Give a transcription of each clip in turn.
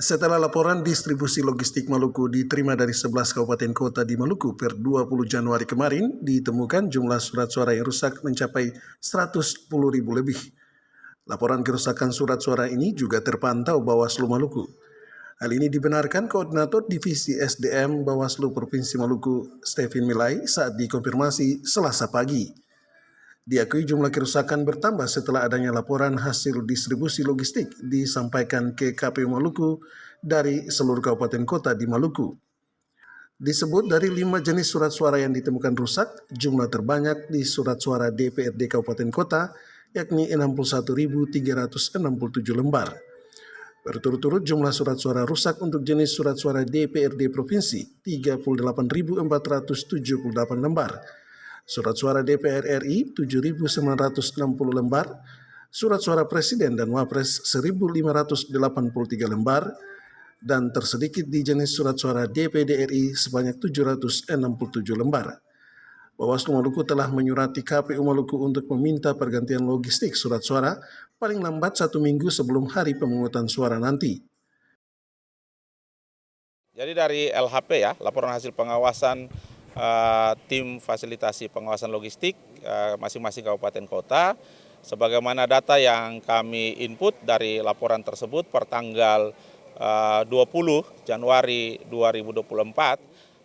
Setelah laporan distribusi logistik Maluku diterima dari 11 kabupaten kota di Maluku per 20 Januari kemarin, ditemukan jumlah surat suara yang rusak mencapai 110.000 lebih. Laporan kerusakan surat suara ini juga terpantau Bawaslu Maluku. Hal ini dibenarkan Koordinator Divisi SDM Bawaslu Provinsi Maluku, Stephen Milai, saat dikonfirmasi Selasa pagi. Diakui jumlah kerusakan bertambah setelah adanya laporan hasil distribusi logistik disampaikan ke KPU Maluku dari seluruh kabupaten kota di Maluku. Disebut dari 5 jenis surat suara yang ditemukan rusak, jumlah terbanyak di surat suara DPRD Kabupaten Kota, yakni 61.367 lembar. Berturut-turut jumlah surat suara rusak untuk jenis surat suara DPRD Provinsi, 38.478 lembar. Surat suara DPR RI 7.960 lembar, surat suara Presiden dan Wapres 1.583 lembar, dan tersedikit di jenis surat suara DPD RI sebanyak 767 lembar. Bawaslu Maluku telah menyurati KPU Maluku untuk meminta pergantian logistik surat suara paling lambat 1 minggu sebelum hari pemungutan suara nanti. Jadi dari LHP ya, laporan hasil pengawasan tim fasilitasi pengawasan logistik masing-masing kabupaten kota, sebagaimana data yang kami input dari laporan tersebut per tanggal 20 Januari 2024,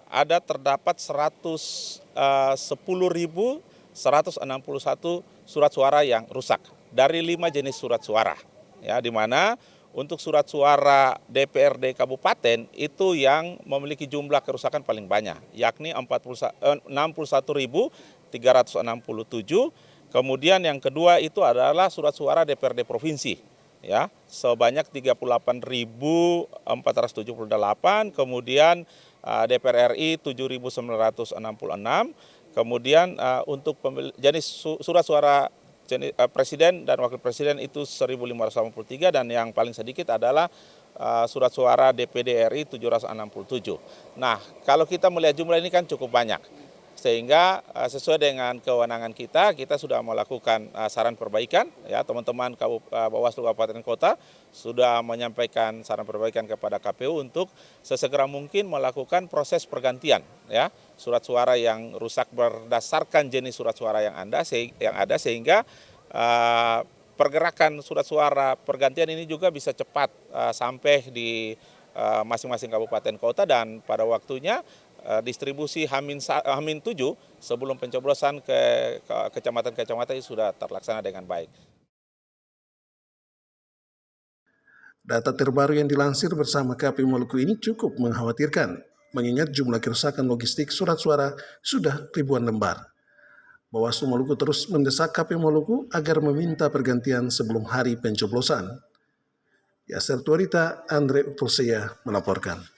ada terdapat 110.161 surat suara yang rusak dari 5 jenis surat suara, ya, di mana untuk surat suara DPRD Kabupaten itu yang memiliki jumlah kerusakan paling banyak, yakni 61.367. Kemudian yang kedua itu adalah surat suara DPRD Provinsi, ya, sebanyak 38.478. Kemudian DPR RI 7.966. Kemudian untuk jenis surat suara Presiden dan Wakil Presiden itu 1.583, dan yang paling sedikit adalah surat suara DPD RI 767. Nah, kalau kita melihat jumlah ini kan cukup banyak, sehingga sesuai dengan kewenangan kita sudah melakukan saran perbaikan, ya, teman-teman Bawaslu Kabupaten Kota sudah menyampaikan saran perbaikan kepada KPU untuk sesegera mungkin melakukan proses pergantian, ya, surat suara yang rusak berdasarkan jenis surat suara yang ada, sehingga pergerakan surat suara pergantian ini juga bisa cepat sampai di masing-masing kabupaten kota, dan pada waktunya distribusi H-7 sebelum pencoblosan ke kecamatan-kecamatan itu sudah terlaksana dengan baik. Data terbaru yang dilansir bersama KPU Maluku ini cukup mengkhawatirkan, mengingat jumlah kerusakan logistik surat suara sudah ribuan lembar. Bawaslu Maluku terus mendesak KPU Maluku agar meminta pergantian sebelum hari pencoblosan. Yasser Tuarita, Andre Upulseya melaporkan.